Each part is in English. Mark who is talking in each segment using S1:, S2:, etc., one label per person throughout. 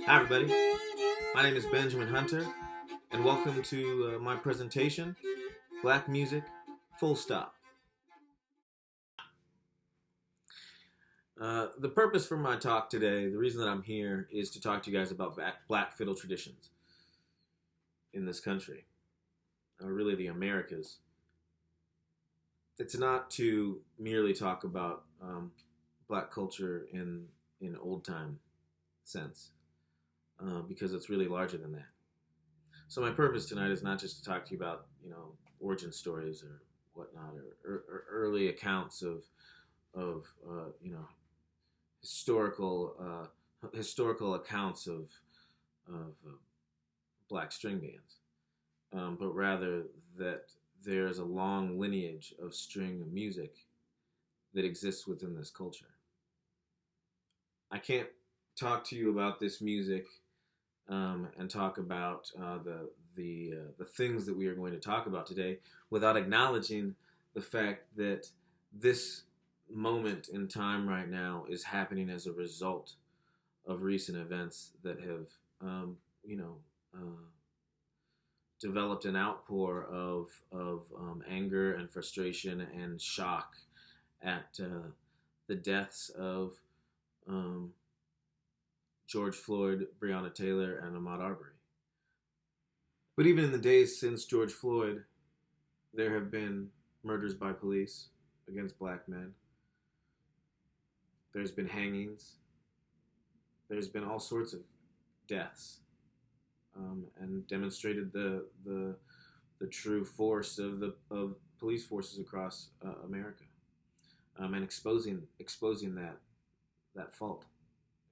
S1: Hi, everybody. My name is Benjamin Hunter, and welcome to my presentation, Black Music, Full Stop. The purpose for my talk today, the reason that I'm here, is to talk to you guys about black fiddle traditions in this country, really the Americas. It's not to merely talk about black culture in old time sense, because it's really larger than that. So my purpose tonight is not just to talk to you about, origin stories or whatnot, or early accounts of historical accounts of black string bands, but rather that there's a long lineage of string music that exists within this culture. I can't talk to you about this music and talk about the things that we are going to talk about today without acknowledging the fact that this moment in time right now is happening as a result of recent events that have, developed an outpour of anger and frustration and shock at the deaths of George Floyd, Breonna Taylor, and Ahmaud Arbery. But even in the days since George Floyd, there have been murders by police against black men. There's been hangings. There's been all sorts of deaths, and demonstrated the true force of police forces across America, and exposing that fault,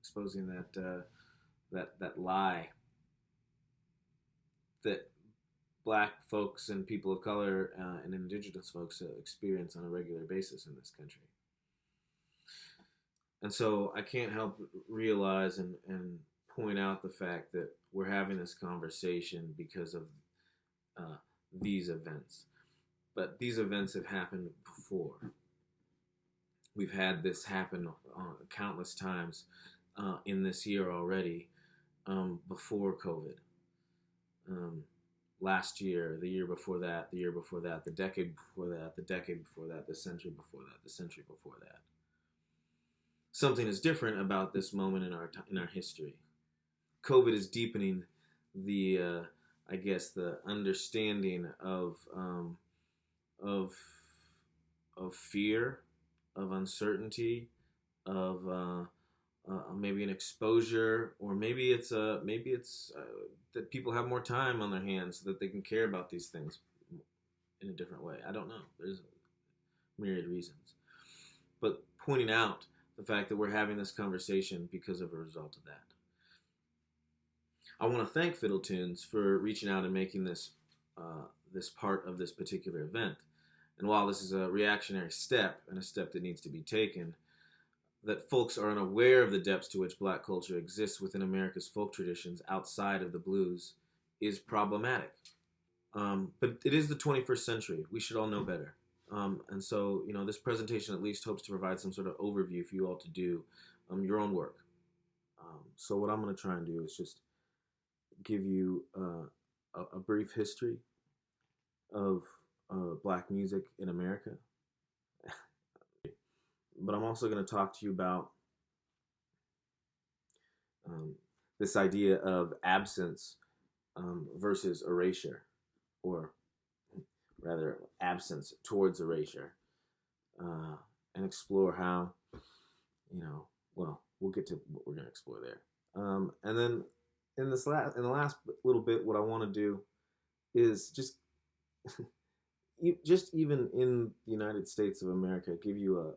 S1: exposing that lie that black folks and people of color and indigenous folks experience on a regular basis in this country. And so I can't help realize and point out the fact that we're having this conversation because of these events. But these events have happened before. We've had this happen countless times in this year already, before COVID. Last year, the year before that, the year before that, the decade before that, the decade before that, the century before that, the century before that. Something is different about this moment in our history. COVID is deepening the the understanding of fear, of uncertainty, of maybe an exposure, or maybe it's that people have more time on their hands so that they can care about these things in a different way. I don't know. There's myriad reasons, but pointing out the fact that we're having this conversation because of a result of that. I want to thank Fiddle Tunes for reaching out and making this this part of this particular event. And while this is a reactionary step and a step that needs to be taken, that folks are unaware of the depths to which black culture exists within America's folk traditions outside of the blues is problematic. But it is the 21st century. We should all know better. And so, this presentation at least hopes to provide some sort of overview for you all to do your own work. So what I'm going to try and do is just give you a brief history of black music in America. But I'm also going to talk to you about this idea of absence versus erasure, or rather absence towards erasure, uh, and explore how, well, we'll get to what we're going to explore there. And then in the last little bit, what I want to do is just even in the United States of America, give you a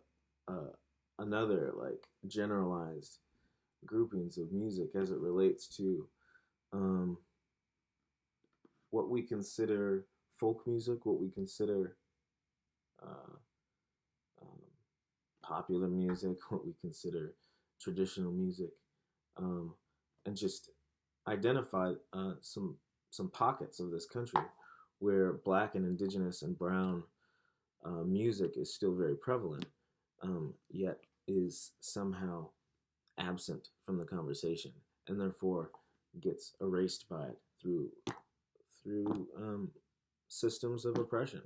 S1: another like generalized groupings of music as it relates to um, what we consider folk music, what we consider uh, um, popular music, what we consider traditional music, um, and just identify some pockets of this country where Black and Indigenous and Brown music is still very prevalent, yet is somehow absent from the conversation, and therefore gets erased by it through systems of oppression.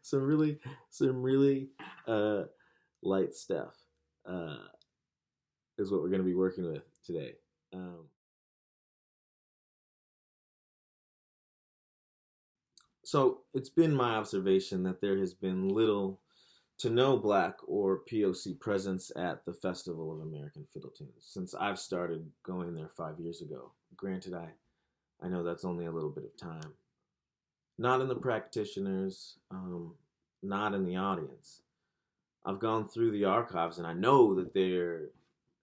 S1: Some really uh, light stuff uh, is what we're going to be working with today. So it's been my observation that there has been little to no Black or POC presence at the Festival of American Fiddle Tunes since I've started going there 5 years ago. Granted, I know that's only a little bit of time. Not in the practitioners, not in the audience. I've gone through the archives and I know that there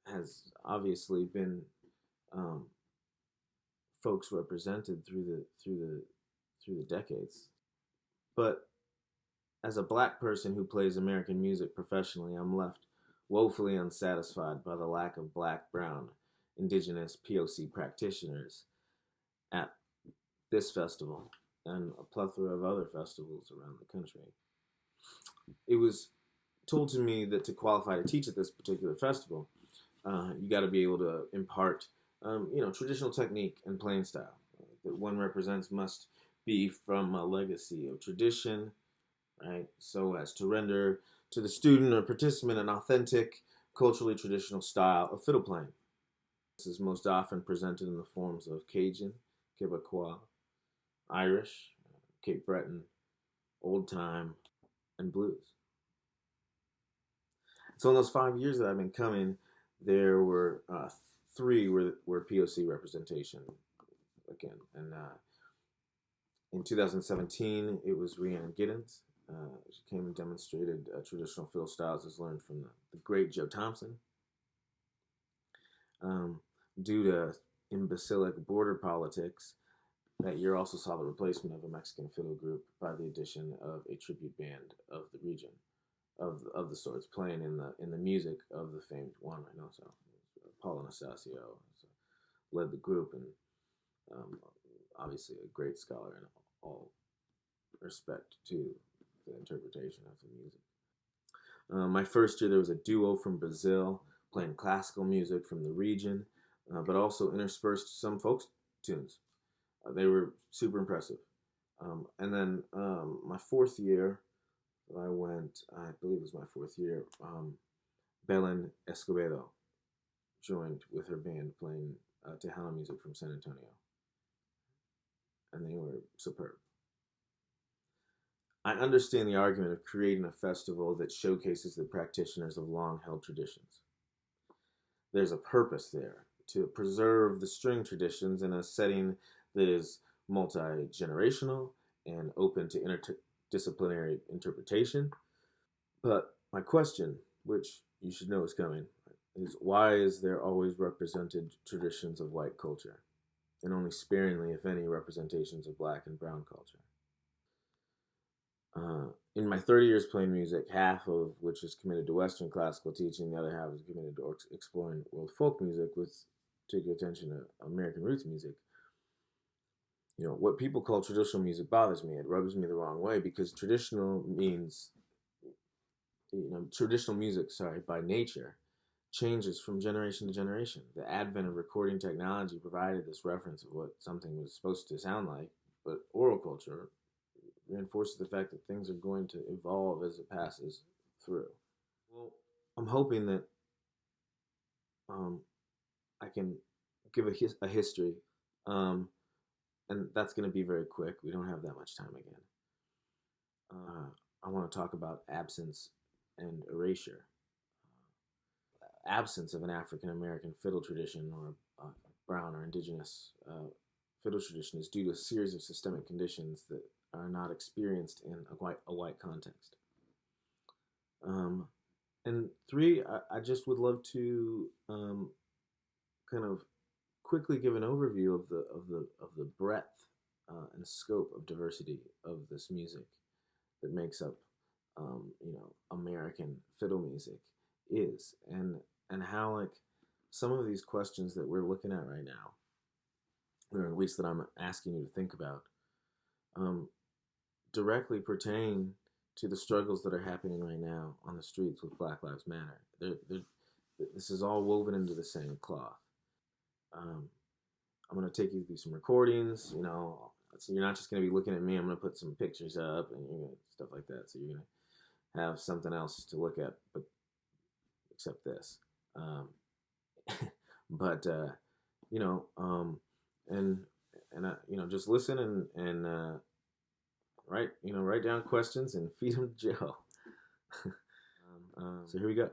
S1: has obviously been um, folks represented through the decades. But as a Black person who plays American music professionally, I'm left woefully unsatisfied by the lack of Black, Brown, Indigenous, POC practitioners at this festival and a plethora of other festivals around the country. It was told to me that to qualify to teach at this particular festival, you got to be able to impart, traditional technique and playing style that one represents must be from a legacy of tradition, right? So as to render to the student or participant an authentic, culturally traditional style of fiddle playing. This is most often presented in the forms of Cajun, Quebecois, Irish, Cape Breton, old time, and blues. So in those 5 years that I've been coming, there were three were POC representation again, and in 2017 it was Rhiannon Giddens. She came and demonstrated traditional fiddle styles as learned from the great Joe Thompson. Due to imbecilic border politics, that year also saw the replacement of a Mexican fiddle group by the addition of a tribute band of the region, of the sorts, playing in the music of the famed Juan Reynoso. Paul Anastasio led the group, and obviously a great scholar in all respect to the interpretation of the music. My first year, there was a duo from Brazil playing classical music from the region, but also interspersed some folk tunes. They were super impressive. And then my fourth year, I believe it was my fourth year, Belen Escobedo joined with her band playing Tejano music from San Antonio. And they were superb. I understand the argument of creating a festival that showcases the practitioners of long-held traditions. There's a purpose there to preserve the string traditions in a setting that is multi-generational and open to interdisciplinary interpretation. But my question, which you should know is coming, is why is there always represented traditions of white culture, and only sparingly, if any, representations of Black and Brown culture? In my 30 years playing music, half of which is committed to Western classical teaching, the other half is committed to exploring world folk music with particular attention to American roots music. What people call traditional music bothers me. It rubs me the wrong way because traditional means, traditional music, by nature, changes from generation to generation. The advent of recording technology provided this reference of what something was supposed to sound like, but oral culture reinforces the fact that things are going to evolve as it passes through. Well, I'm hoping that I can give a history and that's going to be very quick. We don't have that much time again. I want to talk about absence and erasure. Absence of an African American fiddle tradition or brown or indigenous fiddle tradition is due to a series of systemic conditions that are not experienced in a white context. And three, I just would love to kind of quickly give an overview of the breadth and scope of diversity of this music that makes up American fiddle music is, and how like some of these questions that we're looking at right now, or at least that I'm asking you to think about, directly pertain to the struggles that are happening right now on the streets with Black Lives Matter. This is all woven into the same cloth. I'm going to take you through some recordings, so you're not just going to be looking at me. I'm going to put some pictures up and stuff like that. So you're going to have something else to look at, but except this. But just listen and write down questions and feed them to Joe. So here we go.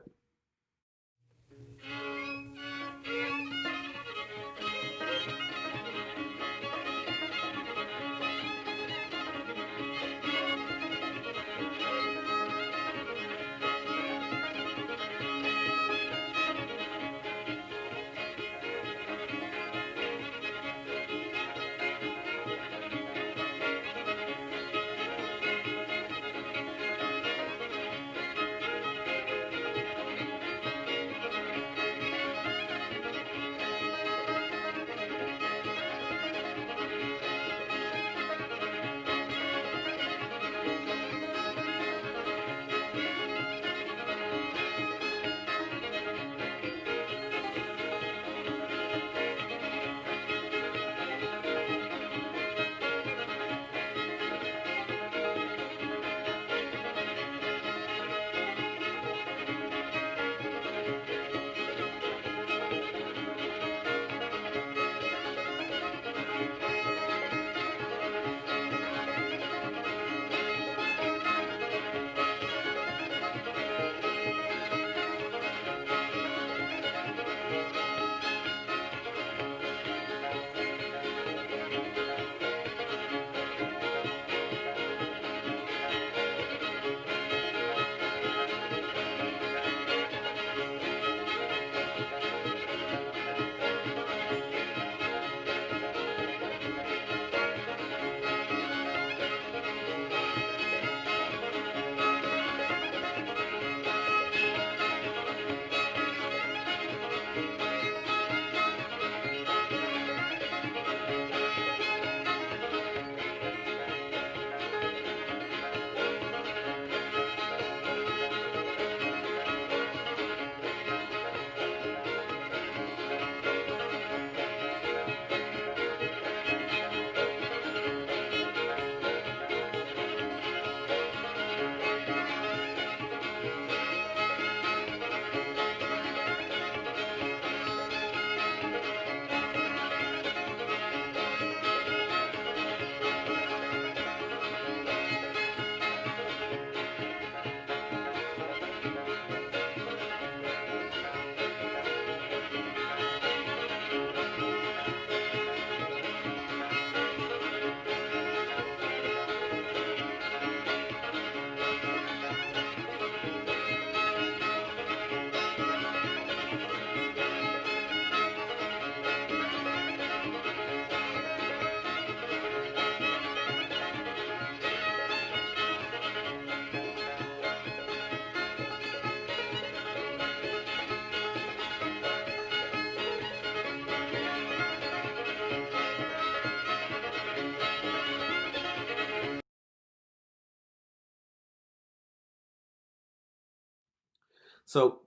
S1: So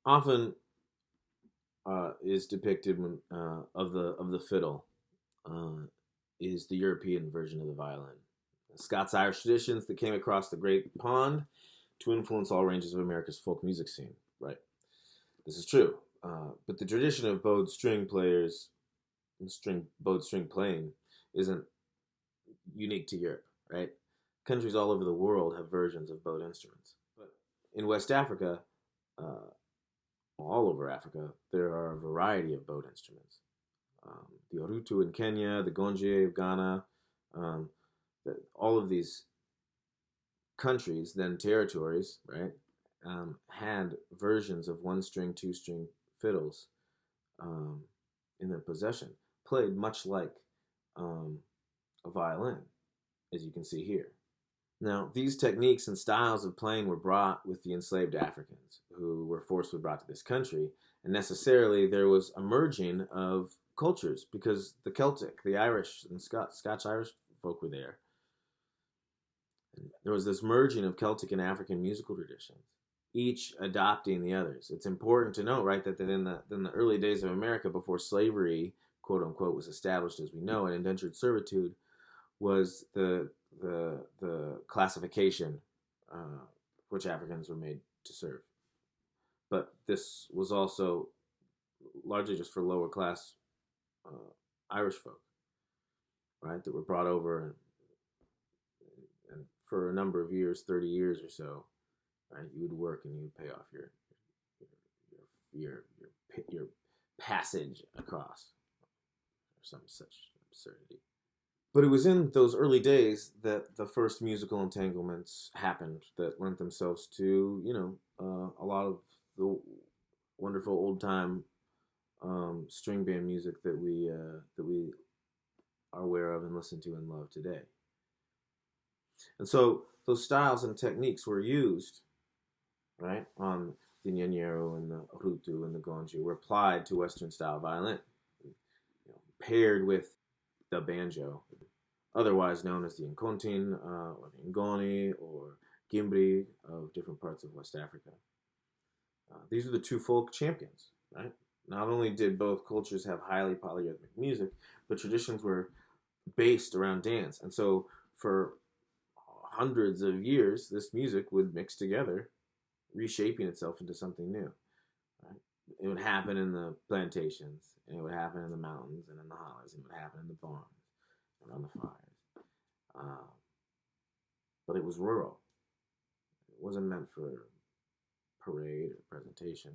S1: often is depicted when, of the fiddle is the European version of the violin. Scots Irish traditions that came across the Great Pond to influence all ranges of America's folk music scene. Right, this is true. But the tradition of bowed string players, bowed string playing, isn't unique to Europe, right? Countries all over the world have versions of bowed instruments. But in West Africa, uh, all over Africa, there are a variety of bowed instruments. The Orutu in Kenya, the Gonje of Ghana, um, all of these countries, then territories, right, had versions of one string, two string fiddles um, in their possession, played much like um, a violin, as you can see here. Now, these techniques and styles of playing were brought with the enslaved Africans who were forcibly brought to this country, and necessarily there was a merging of cultures because the Celtic, the Irish, and Scotch-Irish folk were there. And there was this merging of Celtic and African musical traditions, each adopting the others. It's important to note, right, that in the early days of America, before slavery, quote unquote, was established as we know it, indentured servitude was the classification which Africans were made to serve. But this was also largely just for lower class Irish folk, right, that were brought over and for a number of years, 30 years or so, right, you would work and you would pay off your passage across, or some such absurdity. But it was in those early days that the first musical entanglements happened that lent themselves to, a lot of the wonderful old time string band music that we are aware of and listen to and love today. And so those styles and techniques were used, right, on the Nyanyero and the Orutu and the Gonje were applied to Western style violin, paired with the banjo, otherwise known as the Nkontin or the Ngoni or Gimbri of different parts of West Africa. These are the two folk champions, right? Not only did both cultures have highly polyrhythmic music, but traditions were based around dance. And so for hundreds of years, this music would mix together, reshaping itself into something new. Right? It would happen in the plantations, and it would happen in the mountains and in the hollows, and it would happen in the barns, around the fires. But it was rural. It wasn't meant for parade or presentation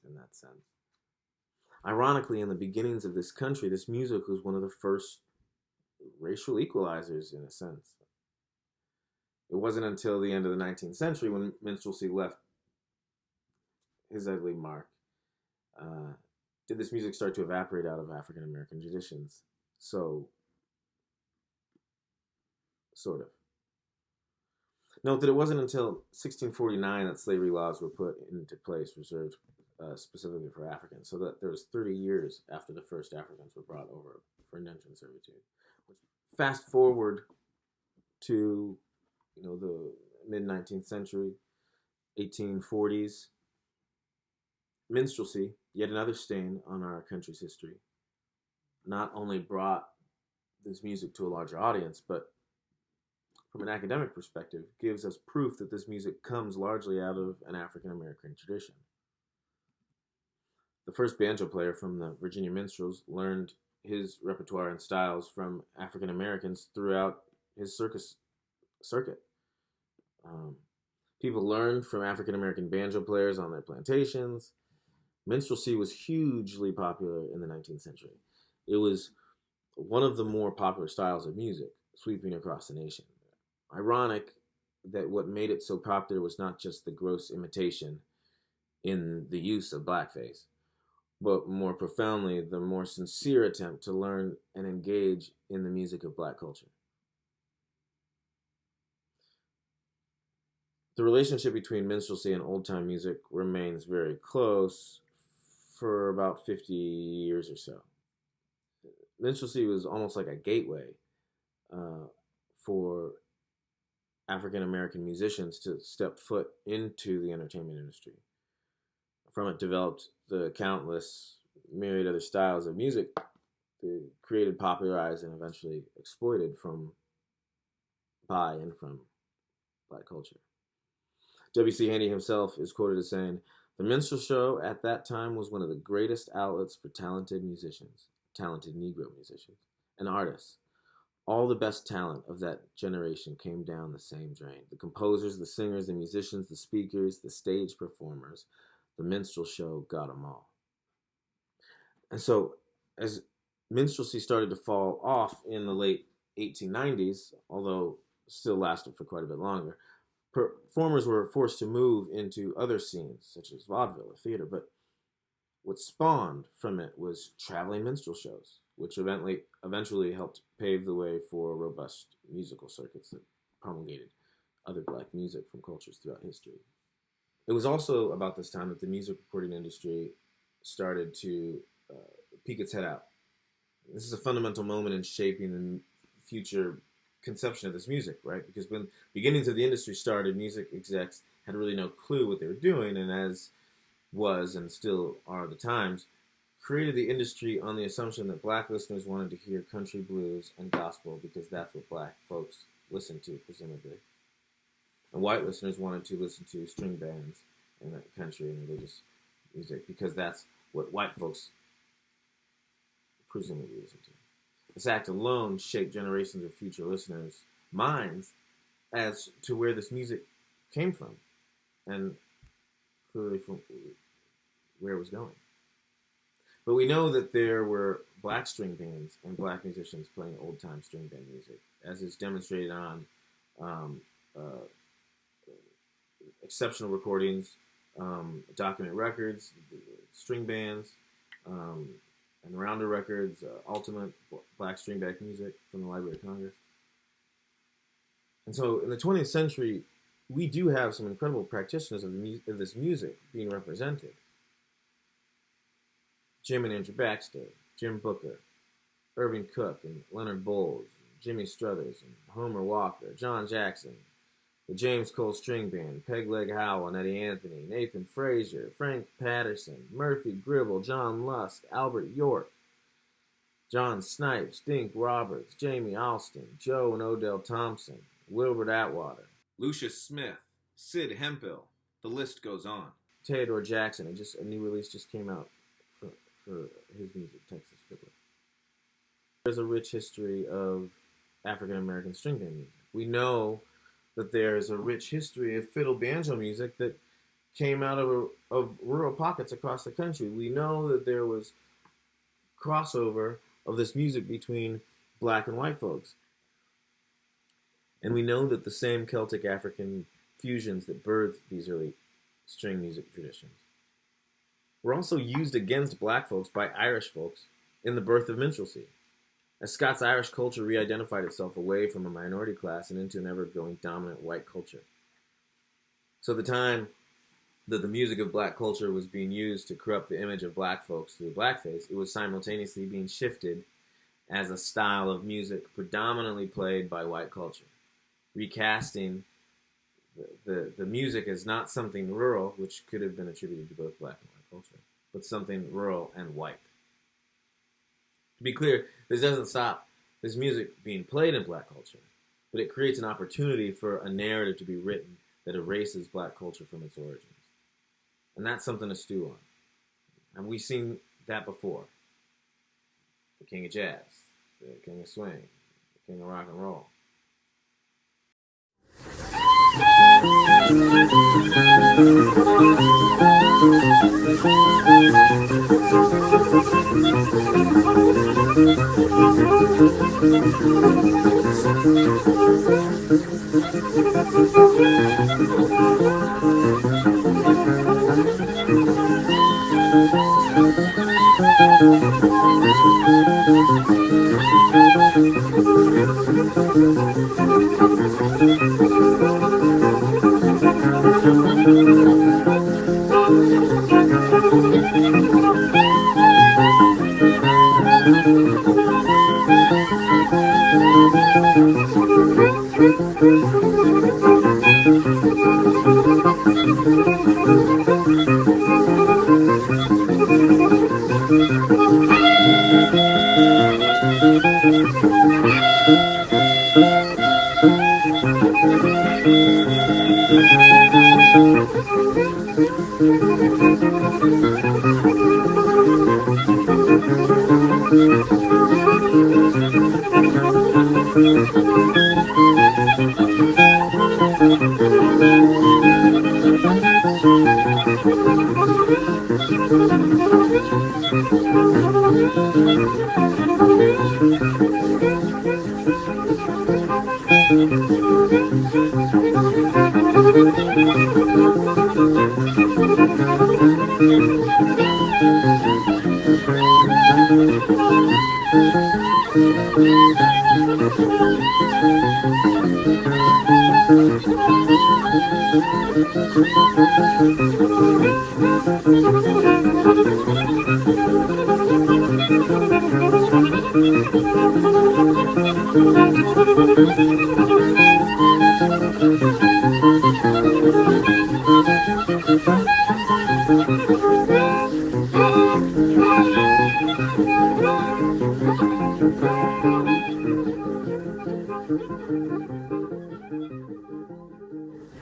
S1: in that sense. Ironically, in the beginnings of this country, this music was one of the first racial equalizers, in a sense. It wasn't until the end of the 19th century when minstrelsy left his ugly mark did this music start to evaporate out of African American traditions. So, sort of. Note that it wasn't until 1649 that slavery laws were put into place reserved specifically for Africans. So that there was 30 years after the first Africans were brought over for indentured servitude. Fast forward to the mid 19th century, 1840s, minstrelsy, yet another stain on our country's history, not only brought this music to a larger audience, but from an academic perspective, gives us proof that this music comes largely out of an African American tradition. The first banjo player from the Virginia Minstrels learned his repertoire and styles from African Americans throughout his circuit. People learned from African American banjo players on their plantations. Minstrelsy was hugely popular in the 19th century. It was one of the more popular styles of music, sweeping across the nation. Ironic that what made it so popular was not just the gross imitation in the use of blackface, but more profoundly, the more sincere attempt to learn and engage in the music of black culture. The relationship between minstrelsy and old-time music remains very close for about 50 years or so. Minstrelsy was almost like a gateway for African American musicians to step foot into the entertainment industry. From it developed the countless myriad other styles of music created, popularized, and eventually exploited by and from black culture. W.C. Handy himself is quoted as saying, "The minstrel show at that time was one of the greatest outlets for talented musicians, talented Negro musicians, and artists, All the best talent of that generation came down the same drain. The composers, the singers, the musicians, the speakers, the stage performers, the minstrel show got them all. And so, as minstrelsy started to fall off in the late 1890s, although still lasted for quite a bit longer, performers were forced to move into other scenes, such as vaudeville or theater. But what spawned from it was traveling minstrel shows, which eventually helped pave the way for robust musical circuits that promulgated other black music from cultures throughout history. It was also about this time that the music recording industry started to peek its head out. This is a fundamental moment in shaping the future conception of this music, right? Because when beginnings of the industry started, music execs had really no clue what they were doing, and as was and still are the times, created the industry on the assumption that black listeners wanted to hear country blues and gospel because that's what black folks listened to, presumably. And white listeners wanted to listen to string bands and country and religious music because that's what white folks presumably listen to. This act alone shaped generations of future listeners' minds as to where this music came from and clearly from where it was going. But we know that there were black string bands and black musicians playing old-time string band music, as is demonstrated on exceptional recordings, document records, string bands, and Rounder Records, Ultimate Black String Band Music from the Library of Congress. And so in the 20th century, we do have some incredible practitioners of this music being represented. Jim and Andrew Baxter, Jim Booker, Irving Cook and Leonard Bowles, Jimmy Struthers and Homer Walker, John Jackson, the James Cole String Band, Peg Leg Howell and Eddie Anthony, Nathan Frazier, Frank Patterson, Murphy Gribble, John Lusk, Albert York, John Snipes, Dink Roberts, Jamie Alston, Joe and Odell Thompson, Wilbert Atwater, Lucius Smith, Sid Hemphill. The list goes on. Theodore Jackson, a new release just came out for his music, Texas Fiddler. There's a rich history of African American string band music. We know that there's a rich history of fiddle banjo music that came out of rural pockets across the country. We know that there was crossover of this music between black and white folks. And we know that the same Celtic African fusions that birthed these early string music traditions were also used against black folks by Irish folks in the birth of minstrelsy, as Scots Irish culture re-identified itself away from a minority class and into an ever-growing dominant white culture. So the time that the music of black culture was being used to corrupt the image of black folks through blackface, it was simultaneously being shifted as a style of music predominantly played by white culture, recasting the music as not something rural, which could have been attributed to both black and white culture, but something rural and white. To be clear, this doesn't stop this music being played in black culture, but it creates an opportunity for a narrative to be written that erases black culture from its origins. And that's something to stew on. And we've seen that before. The king of jazz, the king of swing, the king of rock and roll.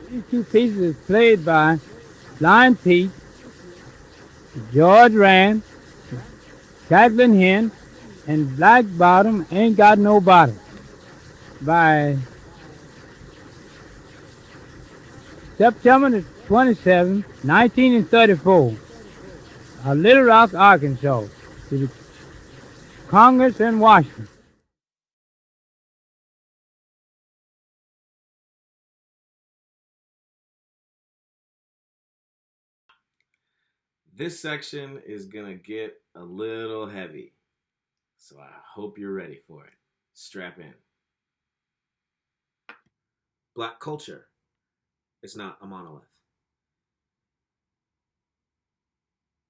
S2: These two pieces is played by Blind Pete, George Rand, Jacqueline Hen, and Black Bottom Ain't Got No Bottom by September 27, 1934, Little Rock, Arkansas, to the Congress in Washington.
S1: This section is gonna get a little heavy, so I hope you're ready for it. Strap in. Black culture is not a monolith.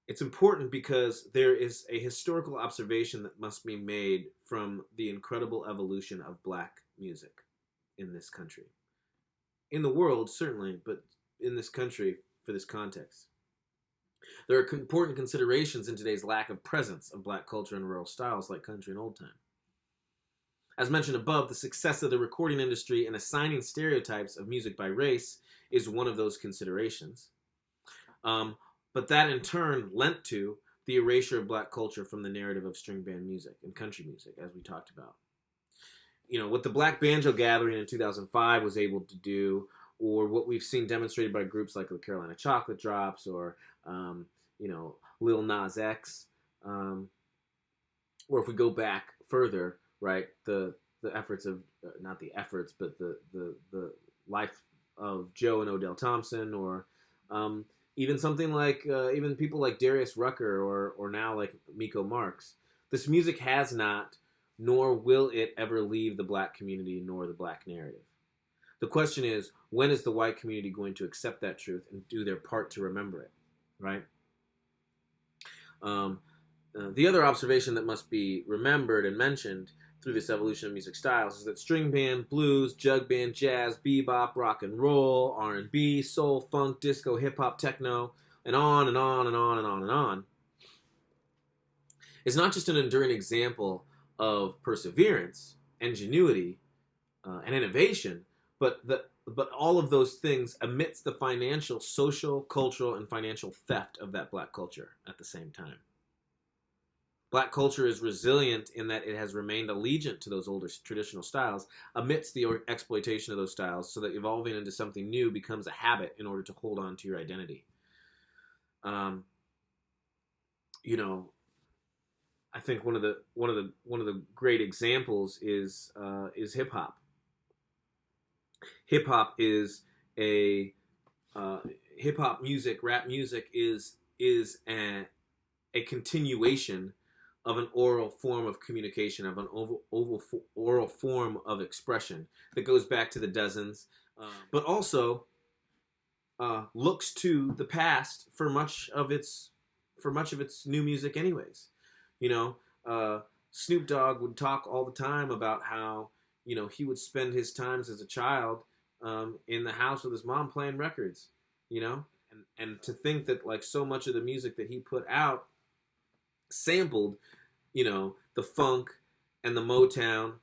S1: It's important because there is a historical observation that must be made from the incredible evolution of black music in this country. In the world, certainly, but in this country, for this context. There are important considerations in today's lack of presence of black culture in rural styles like country and old time. As mentioned above, the success of the recording industry in assigning stereotypes of music by race is one of those considerations. But that in turn lent to the erasure of black culture from the narrative of string band music and country music, as we talked about. You know, what the Black Banjo Gathering in 2005 was able to do, or what we've seen demonstrated by groups like the Carolina Chocolate Drops, or, Lil Nas X, or if we go back further, right, the efforts of, not the efforts, but the life of Joe and Odell Thompson, or even something like, even people like Darius Rucker, or now like Miko Marks. This music has not, nor will it ever leave the black community nor the black narrative. The question is, when is the white community going to accept that truth and do their part to remember it, right? The other observation that must be remembered and mentioned through this evolution of music styles is that string band, blues, jug band, jazz, bebop, rock and roll, R&B, soul, funk, disco, hip-hop, techno, and on and on and on and on and on, is not just an enduring example of perseverance, ingenuity, and innovation, but all of those things amidst the financial, social, cultural, and financial theft of that black culture at the same time. Black culture is resilient in that it has remained allegiant to those older traditional styles amidst the exploitation of those styles, so that evolving into something new becomes a habit in order to hold on to your identity. I think one of the great examples is hip hop. Hip hop is a hip hop music, rap music is a continuation of an oral form of communication, of an oral form of expression that goes back to the dozens, but also looks to the past for much of its new music, anyways. Snoop Dogg would talk all the time about how he would spend his times as a child in the house with his mom playing records, and to think that like so much of the music that he put out sampled the funk and the Motown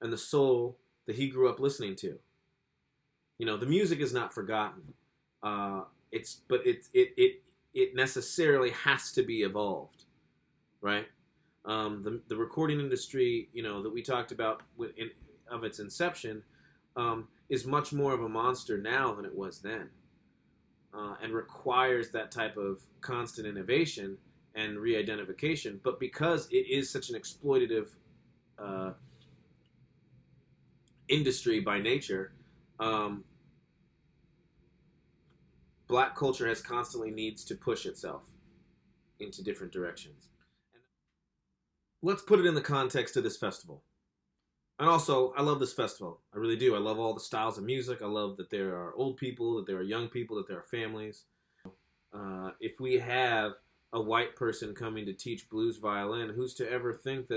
S1: and the soul that he grew up listening to. The music is not forgotten. It necessarily has to be evolved, right? The recording industry, that we talked about of its inception, is much more of a monster now than it was then, and requires that type of constant innovation and re-identification. But because it is such an exploitative industry by nature, black culture has constantly needs to push itself into different directions. Let's put it in the context of this festival. And also, I love this festival. I really do. I love all the styles of music. I love that there are old people, that there are young people, that there are families. If we have a white person coming to teach blues violin, who's to ever think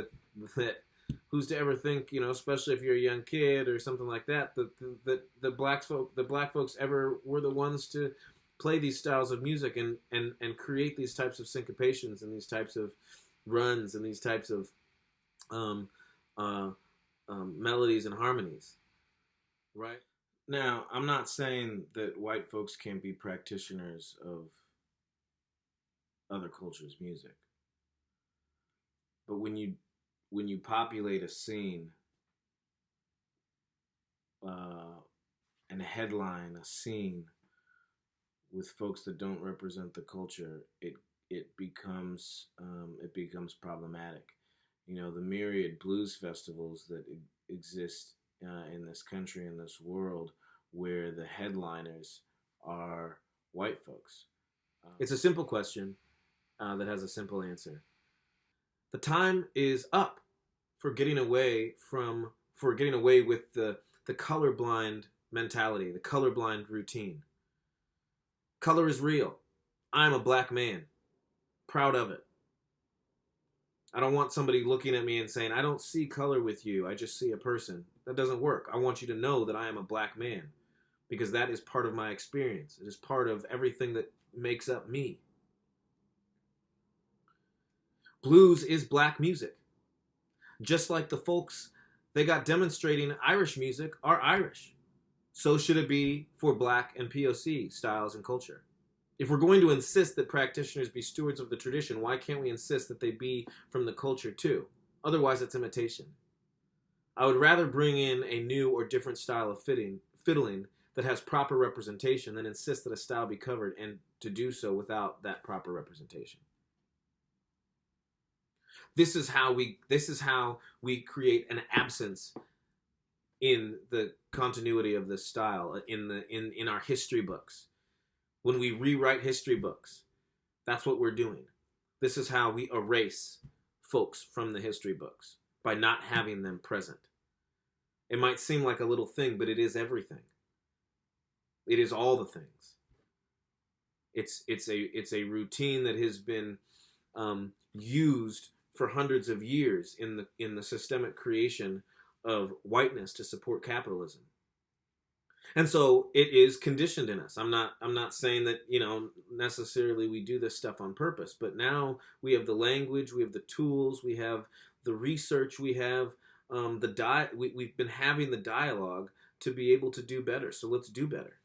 S1: who's to ever think, especially if you're a young kid or something like that, that the black folks ever were the ones to play these styles of music and create these types of syncopations and these types of runs and these types of melodies and harmonies, right? Now, I'm not saying that white folks can't be practitioners of other cultures' music, but when you populate a scene and headline a scene with folks that don't represent the culture, it becomes problematic. The myriad blues festivals that exist in this country, in this world, where the headliners are white folks. It's a simple question that has a simple answer. The time is up for getting away with the colorblind mentality, the colorblind routine. Color is real. I'm a black man. Proud of it. I don't want somebody looking at me and saying, I don't see color with you, I just see a person. That doesn't work. I want you to know that I am a black man, because that is part of my experience. It is part of everything that makes up me. Blues is black music. Just like the folks they got demonstrating Irish music are Irish. So should it be for black and POC styles and culture. If we're going to insist that practitioners be stewards of the tradition, why can't we insist that they be from the culture too? Otherwise, it's imitation. I would rather bring in a new or different style of fiddling that has proper representation than insist that a style be covered and to do so without that proper representation. This is how we create an absence in the continuity of this style in our history books. When we rewrite history books, that's what we're doing. This is how we erase folks from the history books, by not having them present. It might seem like a little thing, but it is everything. It is all the things. It's a routine that has been used for hundreds of years in the systemic creation of whiteness to support capitalism. And so it is conditioned in us. I'm not saying that, necessarily we do this stuff on purpose, but now we have the language, we have the tools, we have the research, we have we've been having the dialogue to be able to do better. So let's do better.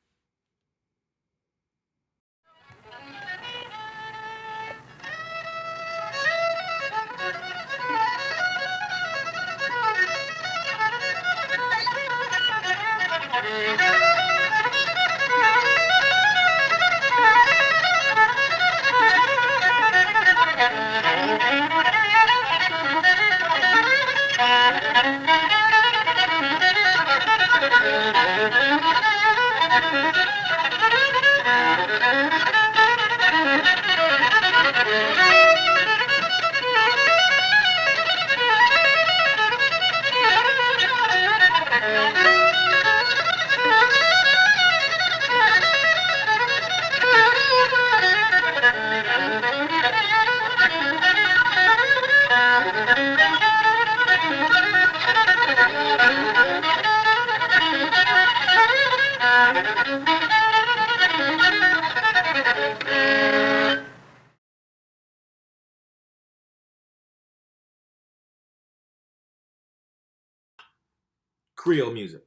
S1: Creole music.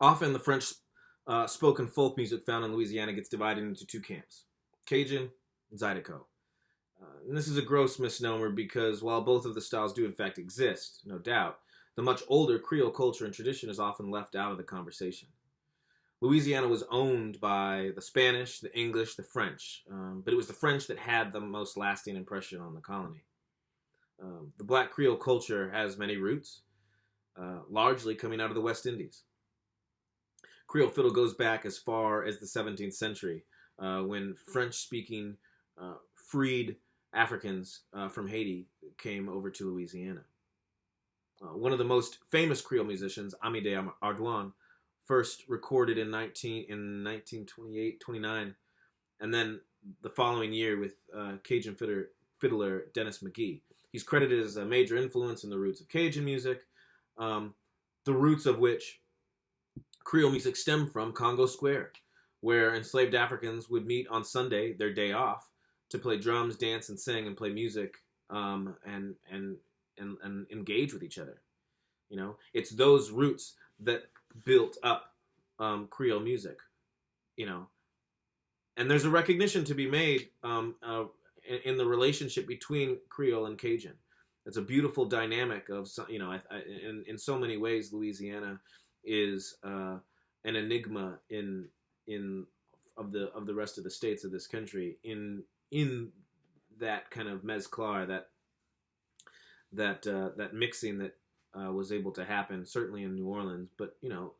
S1: Often the French spoken folk music found in Louisiana gets divided into two camps, Cajun and Zydeco. And this is a gross misnomer because while both of the styles do in fact exist, no doubt, the much older Creole culture and tradition is often left out of the conversation. Louisiana was owned by the Spanish, the English, the French, but it was the French that had the most lasting impression on the colony. The Black Creole culture has many roots, largely coming out of the West Indies. Creole fiddle goes back as far as the 17th century, when French-speaking freed Africans from Haiti came over to Louisiana. One of the most famous Creole musicians, Amede Ardouin, first recorded in 1928-29, and then the following year with Cajun fiddler Dennis McGee. He's credited as a major influence in the roots of Cajun music, the roots of which Creole music stemmed from Congo Square, where enslaved Africans would meet on Sunday, their day off, to play drums, dance, and sing, and play music, and engage with each other. You know, it's those roots that built up Creole music. You know, and there's a recognition to be made in the relationship between Creole and Cajun. It's a beautiful dynamic of, you know, in so many ways, Louisiana is an enigma of the rest of the states of this country in that kind of mezclar, that mixing that was able to happen, certainly in New Orleans, but, you know,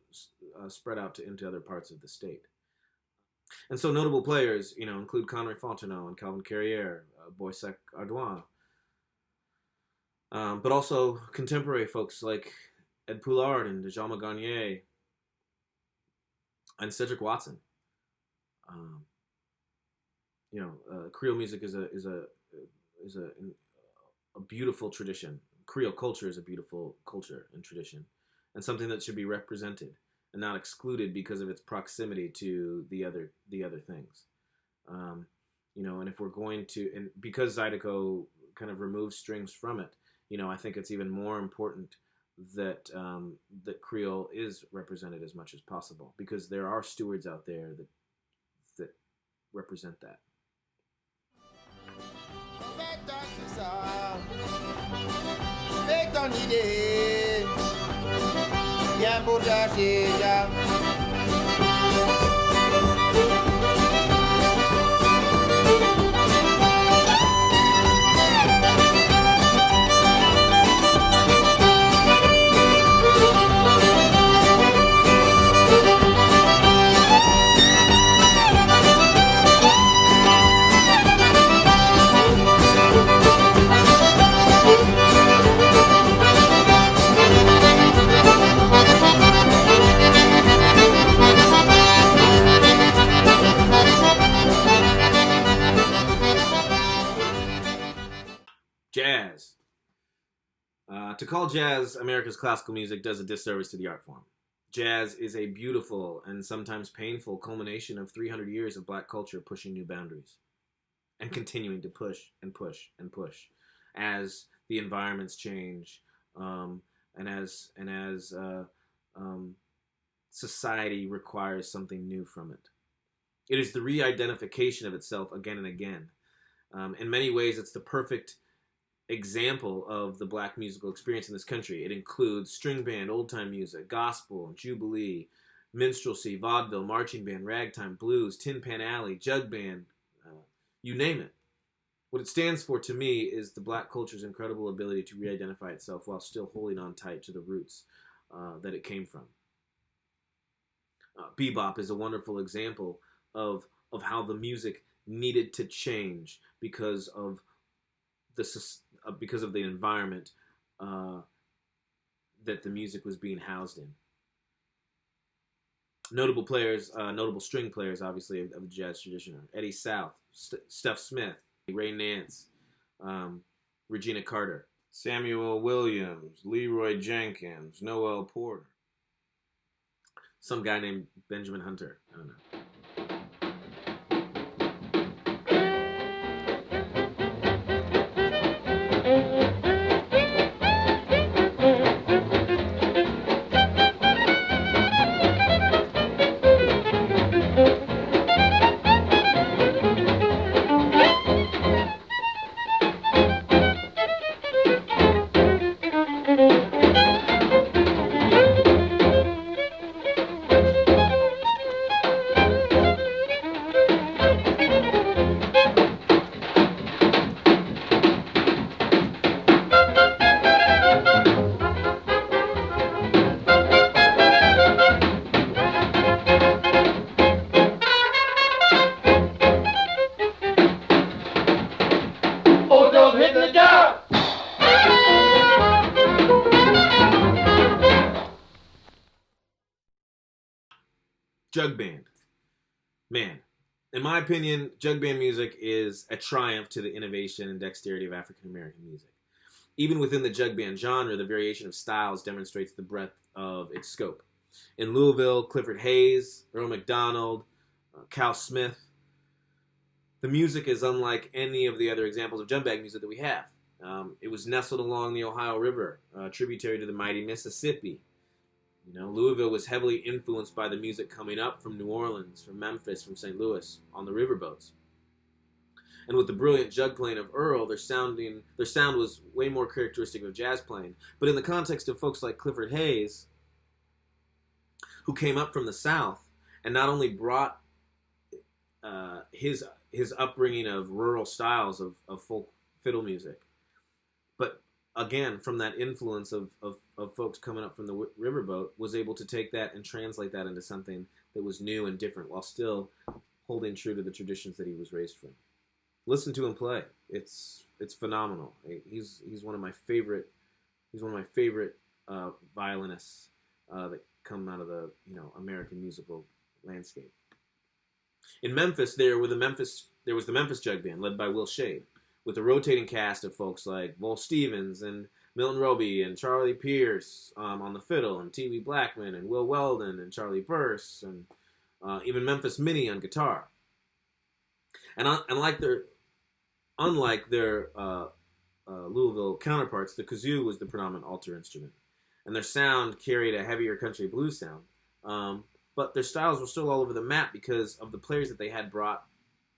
S1: spread out into other parts of the state. And so notable players, you know, include Conrad Fontenot and Calvin Carrière, Boysac Ardouin, but also contemporary folks like Ed Poulard and Djalma Garnier and Cedric Watson. You know, Creole music is a beautiful tradition. Creole culture is a beautiful culture and tradition, and something that should be represented and not excluded because of its proximity to the other things. You know, and if we're going to, and because Zydeco kind of removes strings from it, you know, I think it's even more important that that Creole is represented as much as possible, because there are stewards out there that represent that. Jazz. To call jazz America's classical music does a disservice to the art form. Jazz is a beautiful and sometimes painful culmination of 300 years of black culture pushing new boundaries and continuing to push and push and push as the environments change, and as society requires something new from it. It is the re-identification of itself again and again. In many ways, it's the perfect example of the black musical experience in this country. It includes string band, old-time music, gospel, jubilee, minstrelsy, vaudeville, marching band, ragtime, blues, Tin Pan Alley, jug band, you name it. What it stands for to me is the black culture's incredible ability to re-identify itself while still holding on tight to the roots that it came from. Bebop is a wonderful example of how the music needed to change because of the environment that the music was being housed in. Notable players, notable string players, obviously, of the jazz tradition are Eddie South, Steph Smith, Ray Nance, Regina Carter, Samuel Williams, Leroy Jenkins, Noel Porter, some guy named Benjamin Hunter. I don't know. Jug band. Man, in my opinion, jug band music is a triumph to the innovation and dexterity of African American music. Even within the jug band genre, the variation of styles demonstrates the breadth of its scope. In Louisville, Clifford Hayes, Earl McDonald, Cal Smith, the music is unlike any of the other examples of jug band music that we have. It was nestled along the Ohio River, tributary to the mighty Mississippi. Louisville was heavily influenced by the music coming up from New Orleans, from Memphis, from St. Louis on the riverboats. And with the brilliant jug playing of Earl, their sound was way more characteristic of jazz playing. But in the context of folks like Clifford Hayes, who came up from the South and not only brought his upbringing of rural styles of folk fiddle music, but again, from that influence of folks coming up from the riverboat, was able to take that and translate that into something that was new and different while still holding true to the traditions that he was raised from. Listen to him play. It's phenomenal. He's one of my favorite violinists that come out of the American musical landscape. In Memphis, there was the Memphis Jug Band led by Will Shade, with a rotating cast of folks like Vol Stevens and Milton Roby and Charlie Pierce on the fiddle, and T.V. Blackman and Will Weldon and Charlie Burse, and even Memphis Minnie on guitar. And unlike their Louisville counterparts, the kazoo was the predominant alto instrument, and their sound carried a heavier country blues sound. But their styles were still all over the map because of the players that they had brought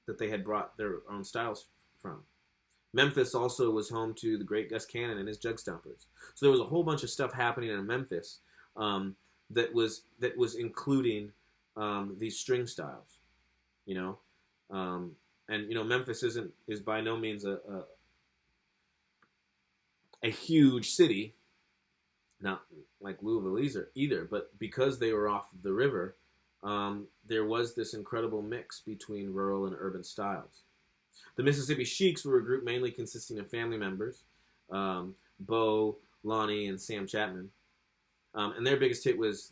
S1: their own styles from. Memphis also was home to the great Gus Cannon and his Jug Stompers. So there was a whole bunch of stuff happening in Memphis that was including these string styles, and Memphis is by no means a huge city, not like Louisville either, but because they were off of the river, there was this incredible mix between rural and urban styles. The Mississippi Sheiks were a group mainly consisting of family members, Bo, Lonnie, and Sam Chapman. And their biggest hit was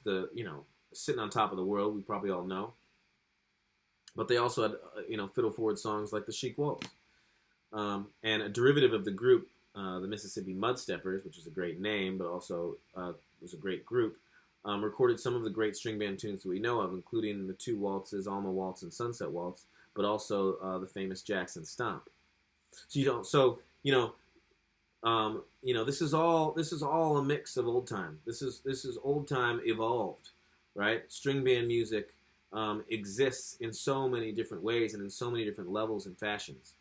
S1: Sitting on Top of the World, we probably all know. But they also had, fiddle-forward songs like the Chic Waltz. And a derivative of the group, the Mississippi Mudsteppers, which is a great name, but also was a great group, recorded some of the great string band tunes that we know of, including the two waltzes, Alma Waltz and Sunset Waltz, but also the famous Jackson Stomp. So this is all a mix of old time. This is old time evolved, right? String band music exists in so many different ways and in so many different levels and fashions.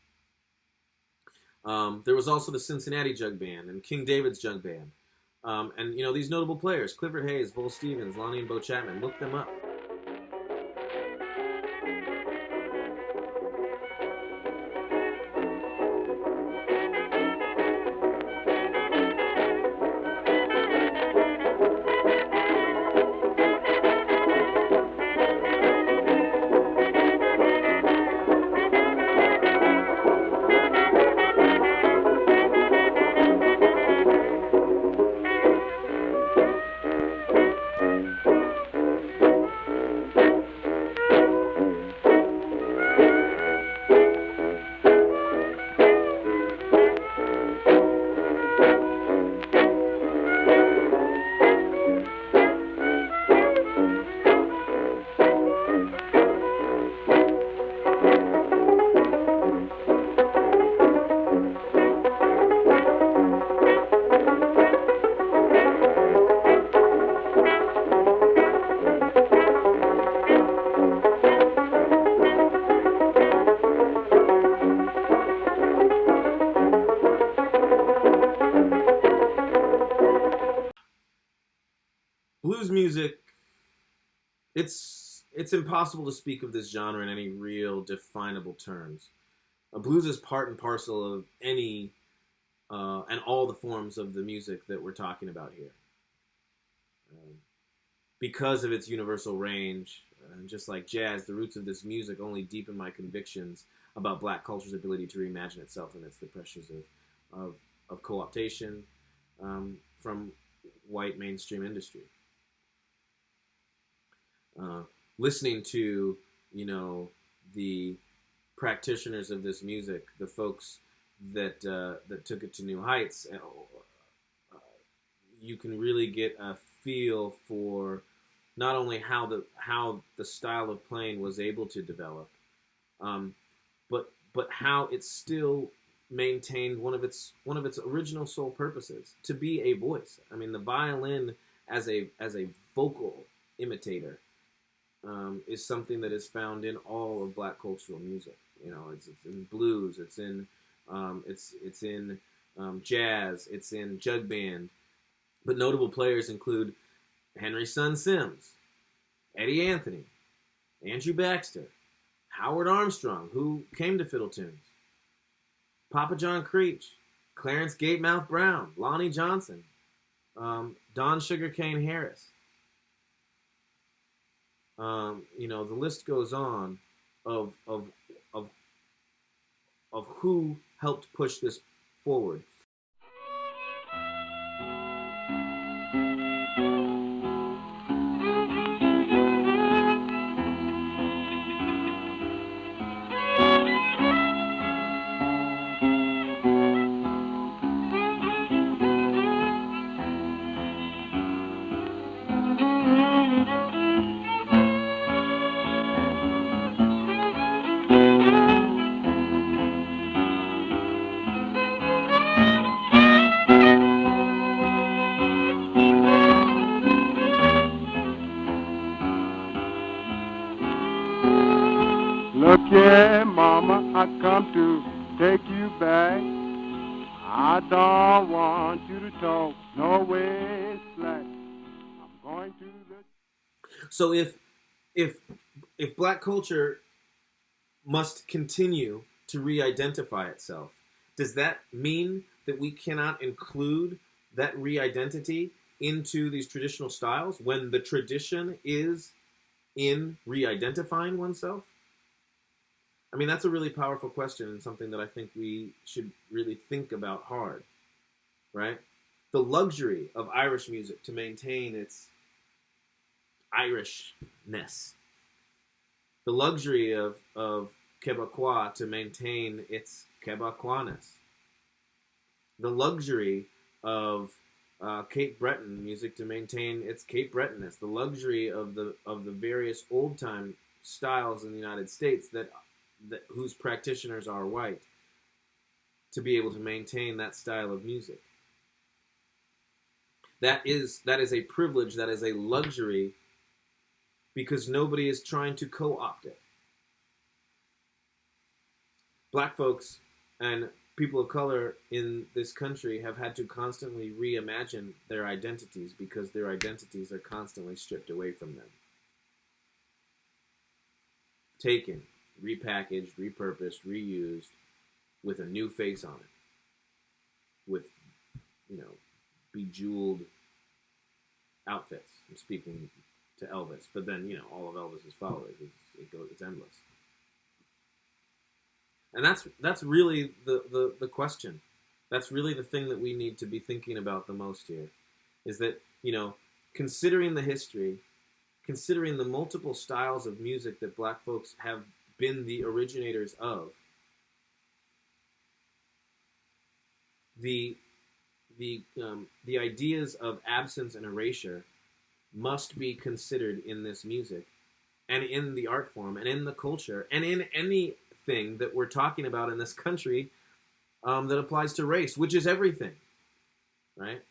S1: There was also the Cincinnati Jug Band and King David's Jug Band. And these notable players, Clifford Hayes, Vol Stevens, Lonnie and Bo Chapman, look them up. Blues music, it's impossible to speak of this genre in any real definable terms. Blues is part and parcel of any and all the forms of the music that we're talking about here. Because of its universal range, and just like jazz, the roots of this music only deepen my convictions about black culture's ability to reimagine itself amidst the pressures of co-optation from white mainstream industry. listening to, you know, the practitioners of this music, the folks that took it to new heights, you can really get a feel for not only how the style of playing was able to develop, um, but how it still maintained one of its original sole purposes, to be a voice. I mean, the violin as a vocal imitator is something that is found in all of Black cultural music. You know, it's in blues, it's in jazz, it's in jug band. But notable players include Henry Sun Sims, Eddie Anthony, Andrew Baxter, Howard Armstrong, who came to Fiddle Tunes, Papa John Creech, Clarence Gatemouth Brown, Lonnie Johnson, Don Sugarcane Harris. You know, the list goes on of who helped push this forward.
S3: Look here, Mama, I come to take you back. I don't want you to talk no way slack. I'm going to the...
S1: So if Black culture must continue to re-identify itself, does that mean that we cannot include that re-identity into these traditional styles when the tradition is in re-identifying oneself? I mean, that's a really powerful question and something that I think we should really think about hard, right? The luxury of Irish music to maintain its Irishness. The luxury of Quebecois to maintain its Quebecoisness. The luxury of Cape Breton music to maintain its Cape Bretonness. The luxury of the various old time styles in the United States that whose practitioners are white, to be able to maintain that style of music. That is a privilege, that is a luxury, because nobody is trying to co-opt it. Black folks and people of color in this country have had to constantly reimagine their identities because their identities are constantly stripped away from them. Taken, repackaged, repurposed, reused, with a new face on it, with, you know, bejeweled outfits. I'm speaking to Elvis, but then, you know, all of Elvis's followers, it's endless. And that's really the question. That's really the thing that we need to be thinking about the most here, is that, you know, considering the history, considering the multiple styles of music that Black folks have been the originators of, the ideas of absence and erasure must be considered in this music and in the art form and in the culture and in anything that we're talking about in this country that applies to race, which is everything, right?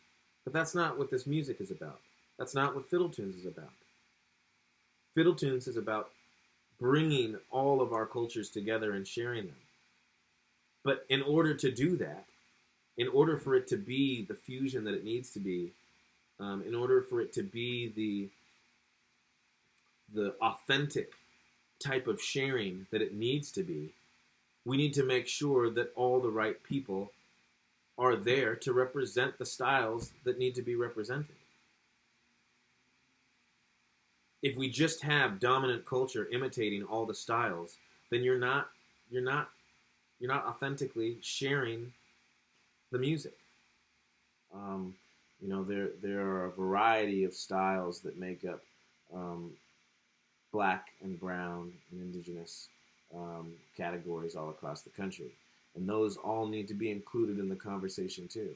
S1: But that's not what this music is about. That's not what Fiddle Tunes is about. Fiddle Tunes is about bringing all of our cultures together and sharing them. But in order to do that, in order for it to be the fusion that it needs to be, in order for it to be the authentic type of sharing that it needs to be, we need to make sure that all the right people are there to represent the styles that need to be represented. If we just have dominant culture imitating all the styles, then you're not authentically sharing the music. You know, there are a variety of styles that make up black and brown and indigenous categories all across the country. And those all need to be included in the conversation too.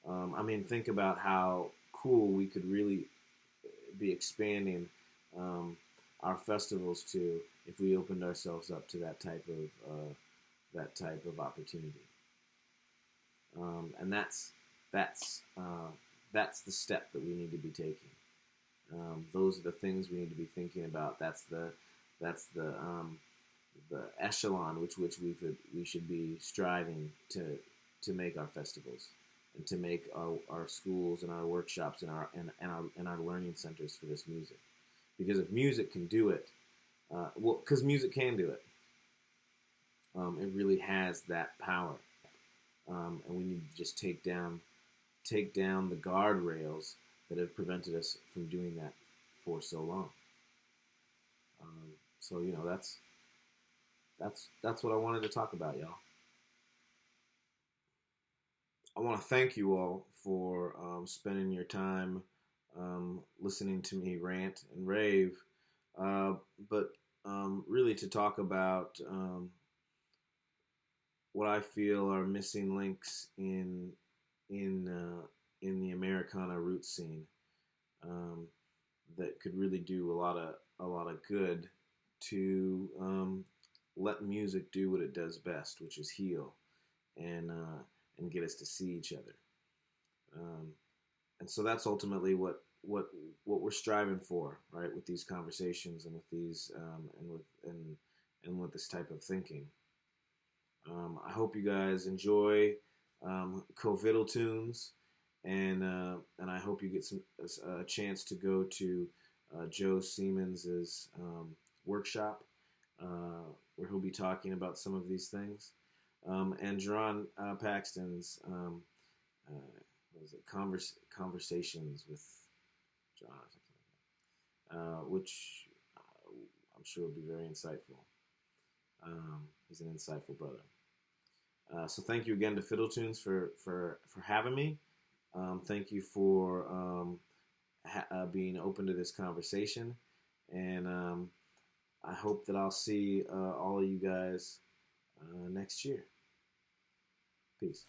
S1: I mean, think about how cool we could really be expanding our festivals to if we opened ourselves up to that type of opportunity. And that's the step that we need to be taking. Those are the things we need to be thinking about. That's the echelon which we should be striving to make our festivals and to make our schools and our workshops and our learning centers for this music. Because if music can do it, because music can do it, it really has that power, and we need to just take down the guardrails that have prevented us from doing that for so long. So that's what I wanted to talk about, y'all. I want to thank you all for spending your time listening to me rant and rave, but really to talk about what I feel are missing links in the Americana roots scene that could really do a lot of good to let music do what it does best, which is heal and get us to see each other. And so that's ultimately what we're striving for, right? With these conversations and with these and with this type of thinking. I hope you guys enjoy COVIDal tunes, and I hope you get a chance to go to Joe Siemens's workshop, where he'll be talking about some of these things, and Jerron Paxton's what was it, conversations with John or something like that, which I'm sure will be very insightful. He's an insightful brother. So thank you again to Fiddle Tunes for having me. Thank you for being open to this conversation, and I hope that I'll see all of you guys next year. Peace.